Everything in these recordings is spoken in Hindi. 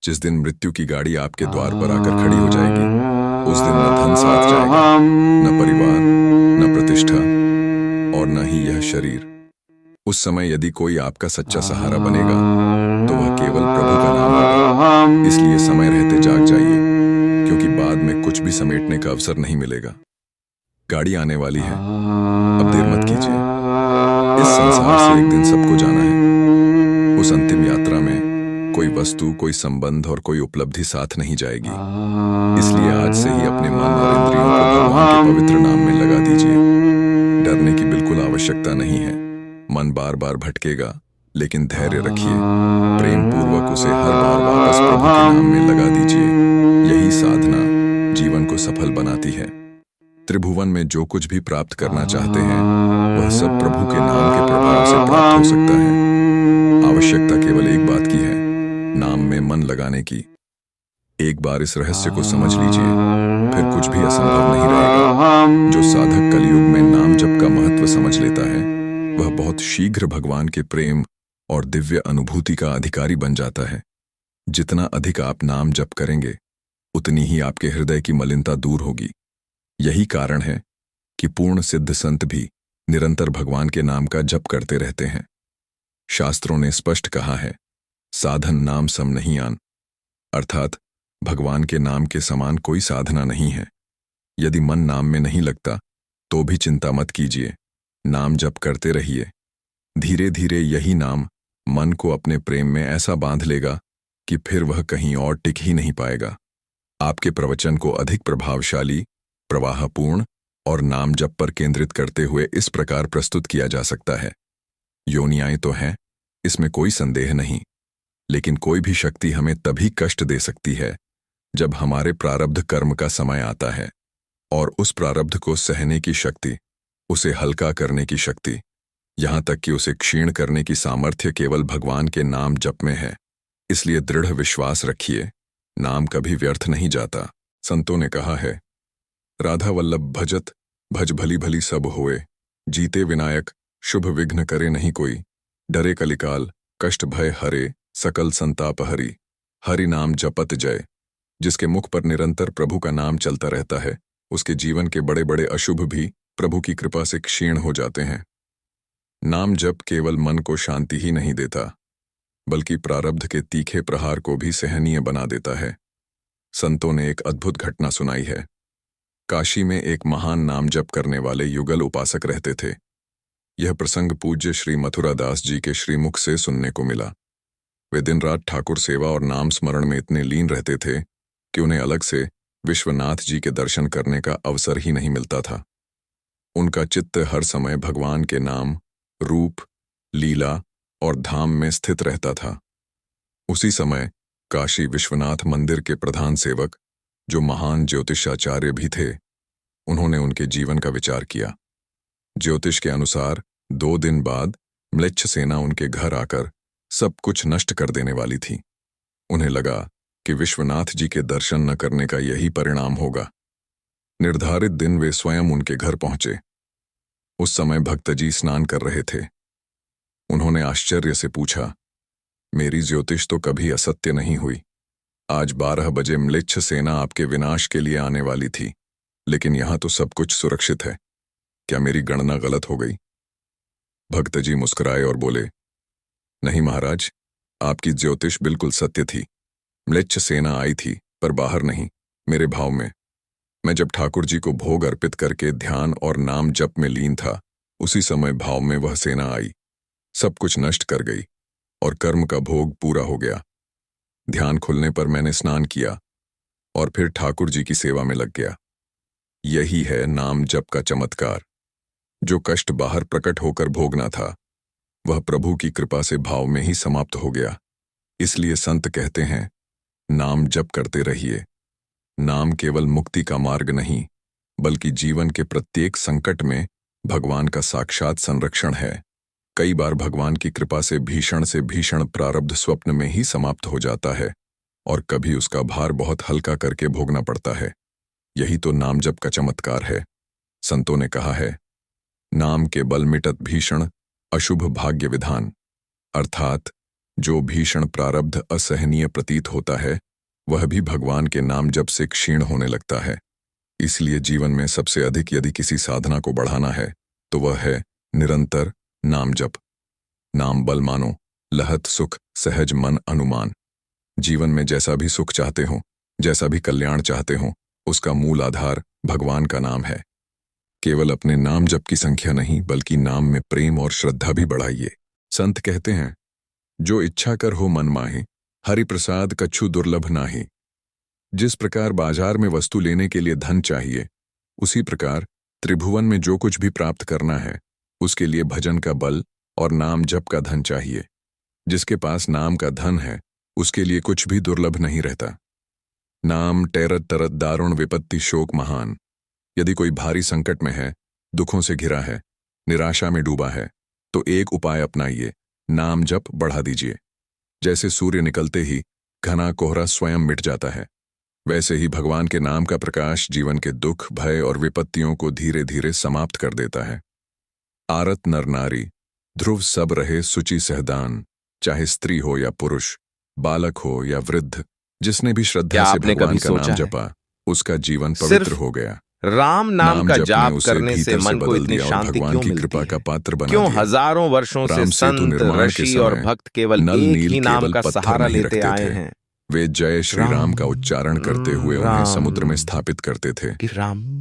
जिस दिन मृत्यु की गाड़ी आपके द्वार पर आकर खड़ी हो जाएगी, उस दिन न धन साथ जाएगा, न परिवार, न प्रतिष्ठा और न ही यह शरीर। उस समय यदि कोई आपका सच्चा सहारा बनेगा तो वह केवल प्रभु का नाम होगा। इसलिए समय रहते जाग जाइए, क्योंकि बाद में कुछ भी समेटने का अवसर नहीं मिलेगा। गाड़ी आने वाली है, अब देर मत कीजिए। इस संसार से एक दिन सबको जाना है। उस अंतिम यात्रा में कोई वस्तु, कोई संबंध और कोई उपलब्धि साथ नहीं जाएगी। इसलिए आज से ही अपने मन और इंद्रियों को भगवान के पवित्र नाम में लगा दीजिए। डरने की बिल्कुल आवश्यकता नहीं है। मन बार बार भटकेगा, लेकिन धैर्य रखिए। प्रेम पूर्वक उसे हर बार वापस प्रभु के नाम में लगा दीजिए। यही साधना जीवन को सफल बनाती है। त्रिभुवन में जो कुछ भी प्राप्त करना चाहते हैं, वह सब प्रभु के नाम के प्रभाव से प्राप्त हो सकता है। आवश्यकता केवल एक बात की है, नाम में मन लगाने की। एक बार इस रहस्य को समझ लीजिए, फिर कुछ भी असंभव नहीं रहेगा। जो साधक कलयुग में नाम जप का महत्व समझ लेता है, वह बहुत शीघ्र भगवान के प्रेम और दिव्य अनुभूति का अधिकारी बन जाता है। जितना अधिक आप नाम जप करेंगे, उतनी ही आपके हृदय की मलिनता दूर होगी। यही कारण है कि पूर्ण सिद्ध संत भी निरंतर भगवान के नाम का जप करते रहते हैं। शास्त्रों ने स्पष्ट कहा है, साधन नाम सम नहीं आन, अर्थात भगवान के नाम के समान कोई साधना नहीं है। यदि मन नाम में नहीं लगता तो भी चिंता मत कीजिए, नाम जप करते रहिए। धीरे धीरे यही नाम मन को अपने प्रेम में ऐसा बांध लेगा कि फिर वह कहीं और टिक ही नहीं पाएगा। आपके प्रवचन को अधिक प्रभावशाली, प्रवाहपूर्ण और नाम जप पर केंद्रित करते हुए इस प्रकार प्रस्तुत किया जा सकता है। योनियाएं तो हैं, इसमें कोई संदेह नहीं, लेकिन कोई भी शक्ति हमें तभी कष्ट दे सकती है जब हमारे प्रारब्ध कर्म का समय आता है, और उस प्रारब्ध को सहने की शक्ति, उसे हल्का करने की शक्ति, यहां तक कि उसे क्षीण करने की सामर्थ्य केवल भगवान के नाम जप में है। इसलिए दृढ़ विश्वास रखिए, नाम कभी व्यर्थ नहीं जाता। संतों ने कहा है, राधा वल्लभ भजत भज भली भली सब होए, जीते विनायक शुभ विघ्न करे नहीं कोई, डरे कलिकाल कष्ट भय हरे, सकल संताप हरि, हरि नाम जपत जय। जिसके मुख पर निरंतर प्रभु का नाम चलता रहता है, उसके जीवन के बड़े बड़े अशुभ भी प्रभु की कृपा से क्षीण हो जाते हैं। नाम जप केवल मन को शांति ही नहीं देता, बल्कि प्रारब्ध के तीखे प्रहार को भी सहनीय बना देता है। संतों ने एक अद्भुत घटना सुनाई है। काशी में एक महान नाम जप करने वाले युगल उपासक रहते थे। यह प्रसंग पूज्य श्री मथुरा दास जी के श्रीमुख से सुनने को मिला। वे दिन रात ठाकुर सेवा और नाम स्मरण में इतने लीन रहते थे कि उन्हें अलग से विश्वनाथ जी के दर्शन करने का अवसर ही नहीं मिलता था। उनका चित्त हर समय भगवान के नाम, रूप, लीला और धाम में स्थित रहता था। उसी समय काशी विश्वनाथ मंदिर के प्रधान सेवक, जो महान ज्योतिषाचार्य भी थे, उन्होंने उनके जीवन का विचार किया। ज्योतिष के अनुसार 2 दिन बाद म्लेच्छ सेना उनके घर आकर सब कुछ नष्ट कर देने वाली थी। उन्हें लगा कि विश्वनाथ जी के दर्शन न करने का यही परिणाम होगा। निर्धारित दिन वे स्वयं उनके घर पहुंचे। उस समय भक्त जी स्नान कर रहे थे। उन्होंने आश्चर्य से पूछा, मेरी ज्योतिष तो कभी असत्य नहीं हुई। आज 12 बजे म्लेच्छ सेना आपके विनाश के लिए आने वाली थी, लेकिन यहां तो सब कुछ सुरक्षित है। क्या मेरी गणना गलत हो गई? भक्त जी मुस्कुराए और बोले, नहीं महाराज, आपकी ज्योतिष बिल्कुल सत्य थी। म्लेच्छ सेना आई थी, पर बाहर नहीं, मेरे भाव में। मैं जब ठाकुर जी को भोग अर्पित करके ध्यान और नाम जप में लीन था, उसी समय भाव में वह सेना आई, सब कुछ नष्ट कर गई और कर्म का भोग पूरा हो गया। ध्यान खुलने पर मैंने स्नान किया और फिर ठाकुर जी की सेवा में लग गया। यही है नाम जप का चमत्कार। जो कष्ट बाहर प्रकट होकर भोगना था, वह प्रभु की कृपा से भाव में ही समाप्त हो गया। इसलिए संत कहते हैं, नाम जप करते रहिए। नाम केवल मुक्ति का मार्ग नहीं, बल्कि जीवन के प्रत्येक संकट में भगवान का साक्षात संरक्षण है। कई बार भगवान की कृपा से भीषण प्रारब्ध स्वप्न में ही समाप्त हो जाता है, और कभी उसका भार बहुत हल्का करके भोगना पड़ता है। यही तो नाम जप का चमत्कार है। संतों ने कहा है, नाम के बल मिटत भीषण अशुभ भाग्य विधान, अर्थात जो भीषण प्रारब्ध असहनीय प्रतीत होता है वह भी भगवान के नाम जप से क्षीण होने लगता है। इसलिए जीवन में सबसे अधिक यदि किसी साधना को बढ़ाना है तो वह है निरंतर नाम जप। नाम बल मानो, लहत सुख सहज मन अनुमान। जीवन में जैसा भी सुख चाहते हो, जैसा भी कल्याण चाहते हो, उसका मूल आधार भगवान का नाम है। केवल अपने नाम जप की संख्या नहीं बल्कि नाम में प्रेम और श्रद्धा भी बढ़ाइए। संत कहते हैं, जो इच्छा कर हो मन माहि, हरि प्रसाद कछु दुर्लभ नाही। जिस प्रकार बाजार में वस्तु लेने के लिए धन चाहिए, उसी प्रकार त्रिभुवन में जो कुछ भी प्राप्त करना है उसके लिए भजन का बल और नाम जप का धन चाहिए। जिसके पास नाम का धन है उसके लिए कुछ भी दुर्लभ नहीं रहता। नाम टेरत तरत दारुण विपत्ति शोक महान। यदि कोई भारी संकट में है, दुखों से घिरा है, निराशा में डूबा है, तो एक उपाय अपनाइए, नाम जप बढ़ा दीजिए। जैसे सूर्य निकलते ही घना कोहरा स्वयं मिट जाता है, वैसे ही भगवान के नाम का प्रकाश जीवन के दुख भय और विपत्तियों को धीरे धीरे समाप्त कर देता है। आरत नर नारी ध्रुव सब रहे सुचि सहदान। चाहे स्त्री हो या पुरुष, बालक हो या वृद्ध, जिसने भी श्रद्धा से भगवान का नाम जपा उसका जीवन पवित्र हो गया। राम नाम का जाप करने से मन को इतनी शांति क्यों मिलती कृपा का पात्र बना क्यों हजारों वर्षों से संत ऋषि और भक्त केवल एक ही नाम का सहारा लेते आए हैं। वे जय श्री राम का उच्चारण करते हुए उन्हें समुद्र में स्थापित करते थे।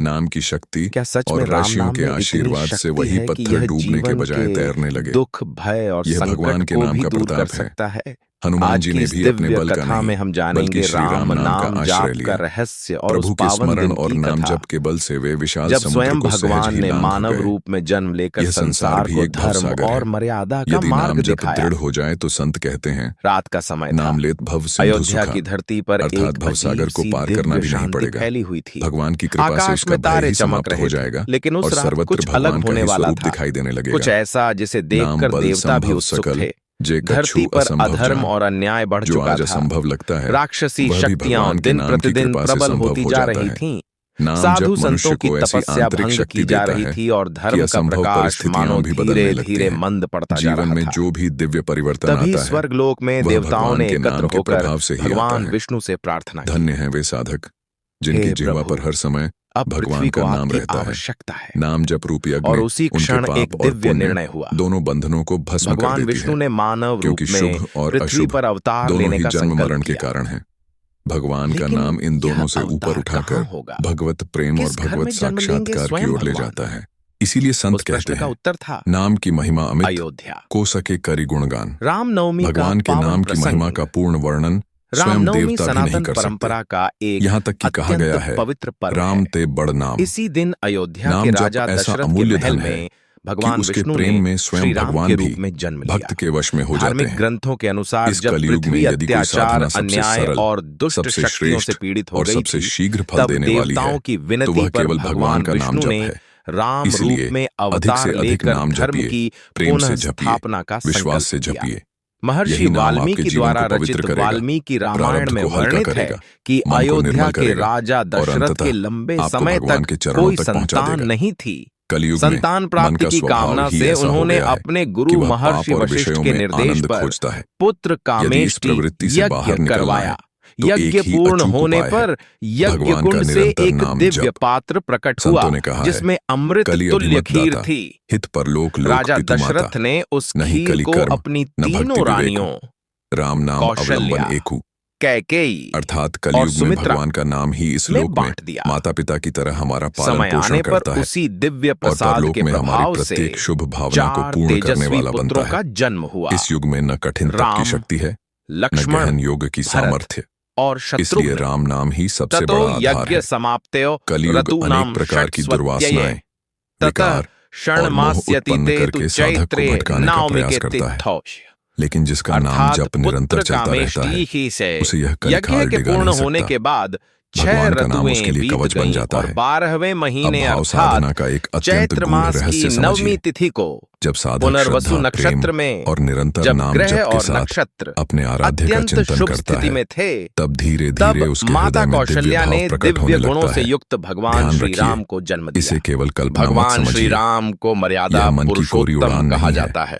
नाम की शक्ति और ऋषियों के आशीर्वाद से वही पत्थर डूबने के बजाय तैरने लगे। दुख भय और यह भगवान के नाम का प्रताप है। हनुमान जी ने भी अपने बल का नहीं हम जानेंगे राम नाम जाप का रहस्य और प्रभु के स्मरण और नाम जप के बल से वे विशाल जब समुद्र स्वयं को भगवान ने मानव रूप में जन्म लेकर संसार को धर्म और मर्यादा का मार्ग दिखाया। दृढ़ हो जाए तो संत कहते हैं, रात का समय नाम लेत भव सिंधु अयोध्या की धरती पर अर्थात भवसागर को पार करना भी नहीं पड़ेगा। फैली हुई थी। भगवान की कृपा से इसका भय ही समाप्त हो जाएगा, लेकिन उस रात कुछ अलग होने वाला था। दिखाई देने लगेगा, कुछ ऐसा जिसे देखकर देवता भी उत्सुक थे। धरती पर अधर्म और अन्याय बढ़ चुका था। असंभव लगता है, राक्षसी शक्तियां दिन प्रतिदिन प्रबल होती जा रही थीं। साधु संतों की तपस्या भंग की जा रही थी और धर्म का प्रकाश मानो धीरे धीरे मंद पड़ता जा रहा था। जीवन में जो भी दिव्य परिवर्तन आता है, तभी स्वर्गलोक में देवताओं ने एकत्र होकर भगवान विष्णु से प्रार्थना की। धन्य है वे साधक जिनकी जिह्वा पर हर समय अब भगवान का नाम रहता आवश्यकता है। नाम जप रूपी अग्नि और उसी क्षण एक दिव्य निर्णय हुआ। दोनों बंधनों को भस्म कर देती है। भगवान विष्णु ने मानव रूप में शुभ और पृथ्वी पर अवतार दोनों लेने ही का जन्म मरण संकल्प के किया। कारण है। भगवान का नाम इन दोनों से ऊपर उठाकर भगवत प्रेम और भगवत साक्षात्कार की ओर ले जाता है। इसीलिए संत कहते हैं, उत्तर था नाम की महिमा अमित, अयोध्या को सके करि गुणगान। रामनवमी भगवान के नाम की महिमा का पूर्ण वर्णन स्वयं देवता भी नहीं कर परंपरा का एक यहाँ तक कि कहा गया है, पवित्र पर्व राम ते बड़ नाम। इसी दिन अयोध्या के राजा दशरथ के महल में भगवान विष्णु प्रेम में स्वयं भगवान रूप में जन्म लिया। भक्त के वश में हो जाते हैं। धार्मिक ग्रंथों के अनुसार इस जब कलयुग में पृथ्वी यदि कोई अत्याचार साधना अन्याय और दुष्ट सबसे शक्तियों से श्रेष्ठ पीड़ित हो और गई सबसे थी, शीघ्र फल तब देने वाली देवताओं है की तो विनती वह पर केवल भगवान का नाम विष्णु जप ने है। राम इसलिए रूप में अधिक से अवतार अधिक लेकर नाम धर्म जपिए, की प्रेम से पुनः जपिए, स्थापना का विश्वास से संकल्प किया। जपिए। महर्षि यही नाम वाल्मीकि आपके जीवन द्वारा को पवित्र रचित करेगा, वाल्मीकि रामायण प्रारब्ध में को हल्का वर्णित है करेगा, कि मन को अयोध्या निर्मल के करेगा राजा और दशरथ अंततः के लंबे आपको समय भगवान तक के चरणों कोई तक पहुंचा संतान देगा। नहीं थी। कलयुग में संतान मन प्राप्ति का की स्वभाव कामना ही से ऐसा हो उन्होंने गया है अपने कि गुरु वह महर्षि पाप और वशिष्ठ विषयों के में निर्देश आनंद पर खोजता है। पुत्र यदि इस प्रवृत्ति से बाहर कामेष्टि यज्ञ निकलना करवाया। है तो एक यज्ञ ही पूर्ण अचूक होने उपाय है, पर यज्ञ भगवान कुंड का से निरंतर एक नाम दिव्य जप। पात्र प्रकट संतों हुआ ने कहा है, जिसमें अमृत कलि तुल्य अभिमत खीर दाता, थी। हित परलोक लोक राजा पितु माता, दशरथ ने उस नहीं खीर कलि को कर्म, अपनी न भक्ति तीनों विवेक। रानियों राम नाम कौशल्या, अवलंबन एकु कैकेयी अर्थात और कलयुग में सुमित्रा भगवान का नाम ही इस में लोक में बांट दिया। माता पिता की तरह हमारा समय पालन पोषण आने पर करता है उसी दिव्य और प्रसाद परलोक के में हमारी प्रभाव से प्रत्येक शुभ भावना को चार पूर्ण करने तेजस्वी वाला बनता पुत्रों है। का जन्म हुआ। इस युग में न कठिन तप राम, की शक्ति है, न लक्ष्मण, गहन योग की भरत सामर्थ्य। और इसलिए शत्रुघ्न। राम नाम ही सबसे ततो बड़ा आधार यज्ञ है। समाप्त्यो कलयुग ऋतूनां अनेक प्रकार की षट्स्वत्यये दुर्वासनाएं, ततः विकार और मोह उत्पन्न करके साधक को भटकाने का प्रयास करता है। लेकिन जिसका नाम जप निरंतर चलता रहता है उसे यह कलिकाल यज्ञ के डिगा पूर्ण नहीं होने सकता। के बाद 6 भगवान का नाम उसके ऋतुएं लिए बीत कवच बन गईं जाता और है। 12वें महीने अब भाव साधना अर्थात का एक अत्यंत चैत्र गूढ़ मास रहस्य की नवमी समझिए। तिथि को जब साधक पुनर्वसु श्रद्धा, नक्षत्र प्रेम में और निरंतर जब नाम ग्रह जप के और साथ नक्षत्र अपने आराध्य का अत्यंत चिंतन शुभ करता स्थिति है, में थे, तब धीरे तब धीरे उसके माता हृदय में कौशल्या दिव्य ने भाव प्रकट होने दिव्य गुणों लगता से है। युक्त भगवान ध्यान श्री रखिए, राम को जन्म दिया। इसे केवल कल्पना मत भगवान श्री समझिए। राम को यह मर्यादा मन की कोरी उड़ान पुरुषोत्तम कहा नहीं है। जाता है।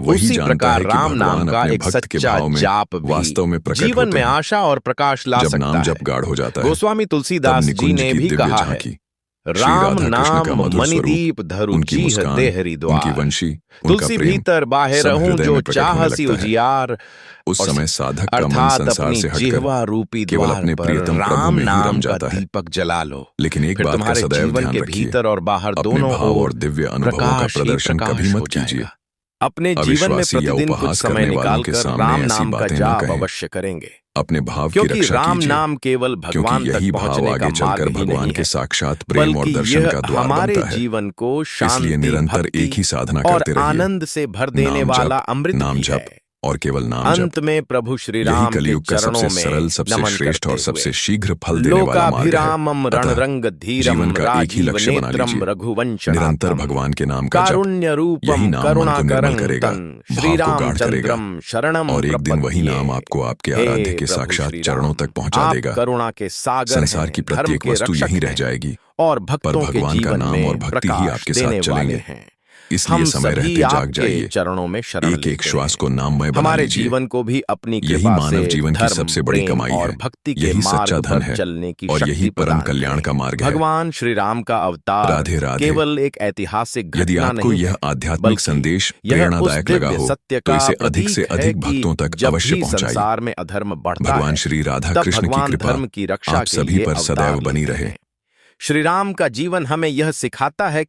वही उसी जानता प्रकार है कि राम नाम भगवान का अपने एक भक्त के सच्चा भाव में जाप वास्तव में भी प्रकट जीवन होते में हैं। आशा और प्रकाश ला जब सकता नाम है। जप गाढ़ हो जाता है, गोस्वामी तब तुलसीदास जी निकुंज ने की भी दिव्य कहा है, झांकी, श्री राम राधा कृष्ण का नाम मधुर स्वरूप, मणिदीप धरु उनकी चीह मुस्कान, देहरी उनकी द्वार। वंशी, उनका तुलसी प्रेम भीतर बाहे सब रहूं हृदय जो में प्रकट होने चाहसी लगता है। उजियार। उस और समय साधक का मन अर्थात संसार अपनी से हटकर जिह्वा रूपी केवल द्वार अपने पर प्रियतम प्रभु राम में ही नाम रम का जाता है। दीपक जला लो। लेकिन एक फिर बात का तुम्हारे सदैव जीवन ध्यान के रखिए, भीतर और बाहर अपने दोनों भाव ओर और दिव्य अनुभवों का प्रकाश ही प्रदर्शन कभी प्रकाश मत हो कीजिए। जाएगा। अपने जीवन में अविश्वासी या प्रतिदिन कुछ उपहास समय करने वालों के निकालकर सामने राम ऐसी नाम का बातें न जाप कहें। अवश्य करेंगे। अपने भाव की क्योंकि रक्षा राम कीजिए, नाम केवल क्योंकि भगवान यही तक भाव पहुंचने आगे का चलकर मार्ग ही भगवान नहीं के है, साक्षात प्रेम और बल्कि दर्शन यह का द्वार हमारे बनता है। जीवन को इसलिए शांति, निरंतर भक्ति एक ही साधना और करते रहिए, आनंद से भर देने नाम वाला जप, अमृत नाम भी जप है। और केवल नाम जप। अंत में प्रभु श्री यही राम के कलयुग का चरणों सबसे सरल, में सबसे नमन श्रेष्ठ और करते सबसे हुए शीघ्र फल देने वाला मार्ग है। लोकाभिरामम अतः रणरंग धीरम जीवन का एक ही राजीव लक्ष्य बना नेत्रम लीजिए, रघुवंशनाथम निरंतर भगवान के नाम का जप। कारुण्य यही रूपम नाम मन को करुणाकरं निर्मल करेगा, तं भाव श्री को गाढ़ करेगा, रामचंद्रम शरणम और एक दिन वही प्रपद्ये। नाम आपको आपके हे आराध्य के प्रभु साक्षात श्री चरणों राम, तक पहुंचा आप देगा। करुणा के सागर संसार हैं, की धर्म प्रत्येक के वस्तु रक्षक यहीं रह हैं जाएगी और पर भक्तों के भगवान का जीवन नाम और में भक्ति ही प्रकाश आपके देने साथ वाले चलेंगे। हैं। इसलिए हम समय सभी रहते जाग आपके जाइए, चरणों में शरण एक एक लेते श्वास हैं। को नाममय बना हमारे लीजिए। जीवन को भी अपनी यही कृपा मानव से जीवन की धर्म, सबसे बड़ी प्रेम कमाई और है, भक्ति के यही सच्चा मार्ग धन पर है चलने की और शक्ति यही परम प्रदान कल्याण करें। का मार्ग है। भगवान श्री राम का अवतार राधे राधे। केवल एक ऐतिहासिक यदि घटना आपको नहीं यह है, आध्यात्मिक बल्कि संदेश यह उस प्रेरणादायक लगा दिव्य हो सत्य तो का इसे अधिक से प्रतीक है अधिक कि भक्तों तक जब अवश्य भी पहुंचाइए। संसार में अधर्म बढ़ता भगवान है, श्री राधा तब कृष्ण की भगवान कृपा धर्म की रक्षा आप के सभी लिए पर अवतार सदैव बनी लेते रहे। हैं। श्री राम का जीवन हमें यह सिखाता है